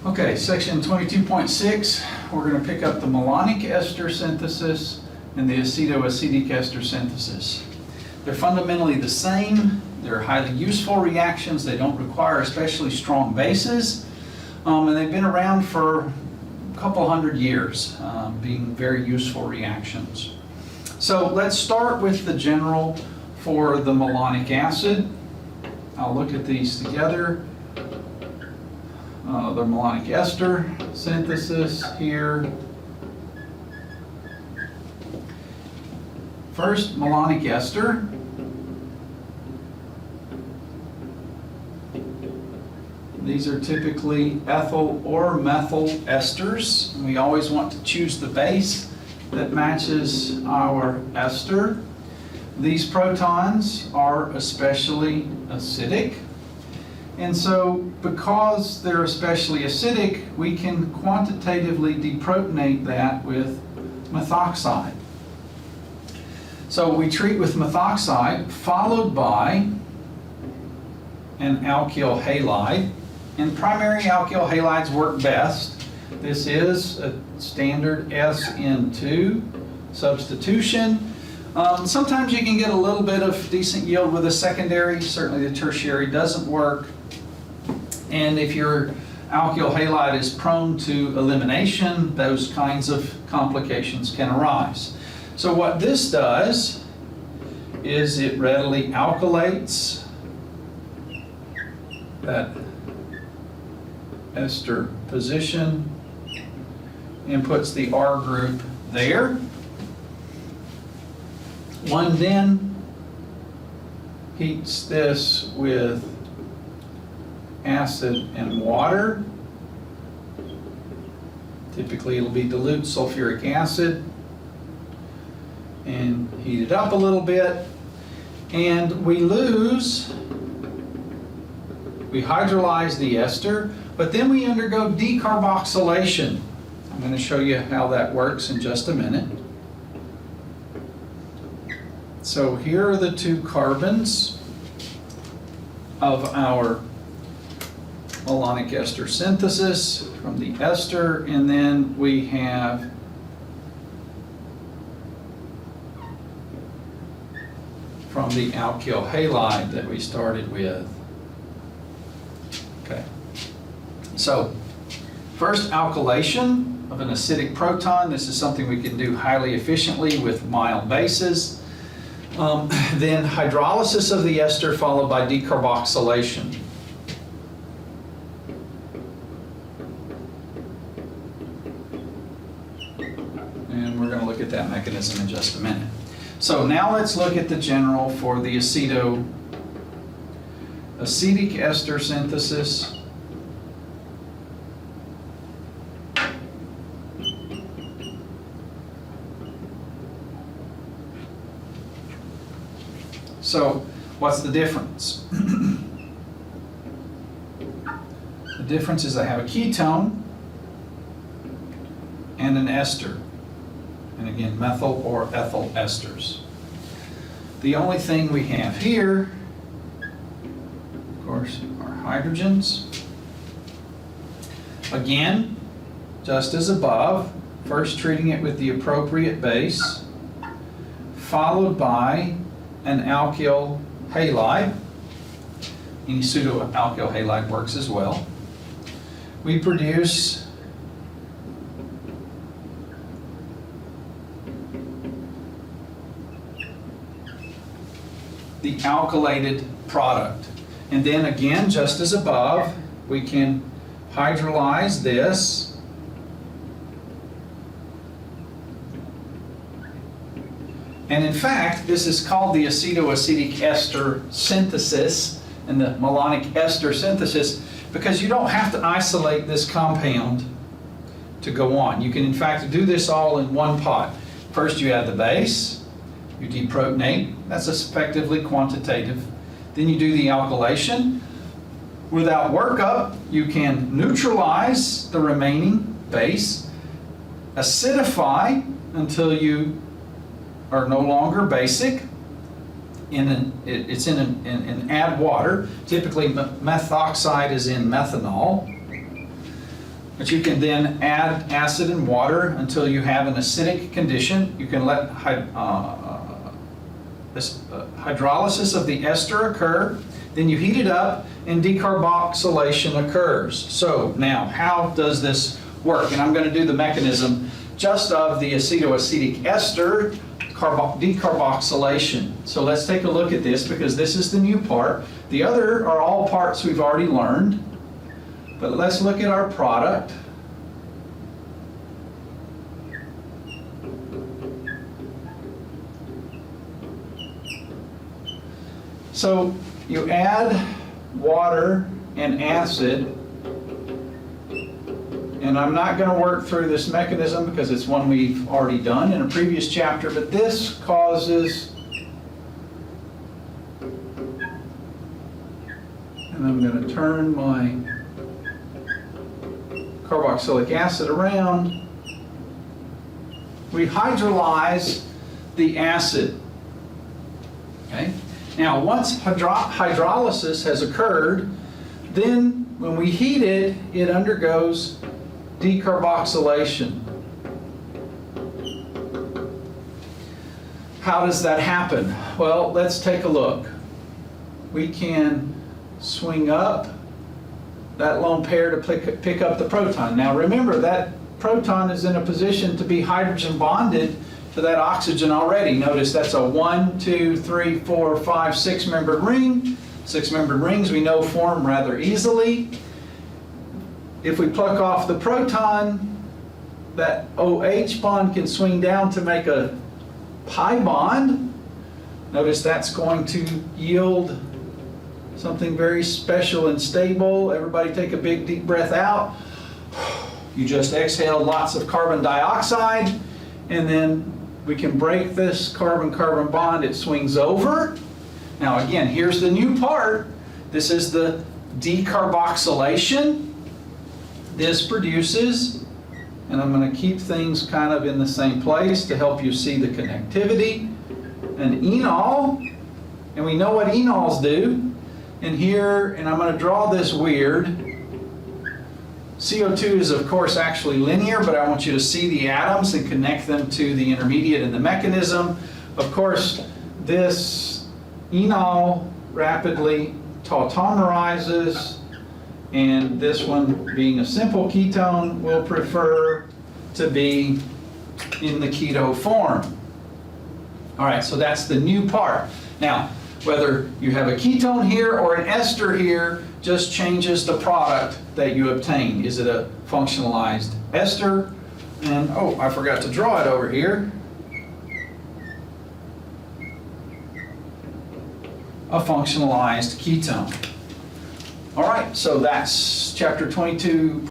Okay, section 22.6, we're going to pick up the malonic ester synthesis and the acetoacetic ester synthesis. They're fundamentally the same. They're highly useful reactions. They don't require especially strong bases, and they've been around for a couple hundred years, being very useful reactions. So let's start with the general for the malonic acid. I'll look at these together. The malonic ester synthesis here. First, malonic ester. These are typically ethyl or methyl esters. We always want to choose the base that matches our ester. These protons are especially acidic. And so, because they're especially acidic, we can quantitatively deprotonate that with methoxide. So we treat with methoxide, followed by an alkyl halide. And primary alkyl halides work best. This is a standard SN2 substitution. Sometimes you can get a little bit of decent yield with a secondary. Certainly the tertiary doesn't work. And if your alkyl halide is prone to elimination, those kinds of complications can arise. So what this does is it readily alkylates that ester position and puts the R group there. One then heats this with acid and water. Typically it'll be dilute sulfuric acid, and heat it up a little bit, and we hydrolyze the ester, but then we undergo decarboxylation. I'm going to show you how that works in just a minute. So here are the two carbons of our malonic ester synthesis from the ester, and then we have from the alkyl halide that we started with. Okay. So, first, alkylation of an acidic proton. This is something we can do highly efficiently with mild bases. Then hydrolysis of the ester followed by decarboxylation. And we're going to look at that mechanism in just a minute. So now let's look at the general for the acetoacetic ester synthesis. So what's the difference? The difference is I have a ketone and an ester. And again, methyl or ethyl esters. The only thing we have here, of course, are hydrogens. Again, just as above, first treating it with the appropriate base, followed by an alkyl halide. Any pseudo-alkyl halide works as well. We produce the alkylated product. And then again, just as above, we can hydrolyze this. And in fact, this is called the acetoacetic ester synthesis and the malonic ester synthesis because you don't have to isolate this compound to go on. You can in fact do this all in one pot. First you add the base, you deprotonate, that's effectively quantitative. Then you do the alkylation. Without workup, you can neutralize the remaining base, acidify until you are no longer basic, add water. Typically methoxide is in methanol. But you can then add acid and water until you have an acidic condition. You can let hydrolysis of the ester occur. Then you heat it up and decarboxylation occurs. So now, how does this work? And I'm going to do the mechanism just of the acetoacetic ester decarboxylation. So let's take a look at this because this is the new part. The other are all parts we've already learned. But let's look at our product. So you add water and acid, and I'm not going to work through this mechanism because it's one we've already done in a previous chapter, but this causes, and I'm going to turn my carboxylic acid around. We hydrolyze the acid. Okay? Now, once hydrolysis has occurred, then when we heat it, it undergoes decarboxylation. How does that happen? Well, let's take a look. We can swing up that lone pair to pick up the proton. Now remember, that proton is in a position to be hydrogen bonded to that oxygen already. Notice that's a 1, 2, 3, 4, 5, 6-membered ring. 6-membered rings we know form rather easily. If we pluck off the proton, that OH bond can swing down to make a pi bond. Notice that's going to yield something very special and stable. Everybody take a big deep breath out. You just exhaled lots of carbon dioxide, and then we can break this carbon-carbon bond. It swings over. Now again, here's the new part. This is the decarboxylation. This produces, and I'm going to keep things kind of in the same place to help you see the connectivity, an enol, and we know what enols do. And here, and I'm going to draw this weird. CO2 is of course actually linear, but I want you to see the atoms and connect them to the intermediate in the mechanism. Of course, this enol rapidly tautomerizes, and this one, being a simple ketone, will prefer to be in the keto form. All right, so that's the new part. Now, whether you have a ketone here or an ester here just changes the product that you obtain. Is it a functionalized ester? And, oh, I forgot to draw it over here. A functionalized ketone. All right, so that's chapter 22.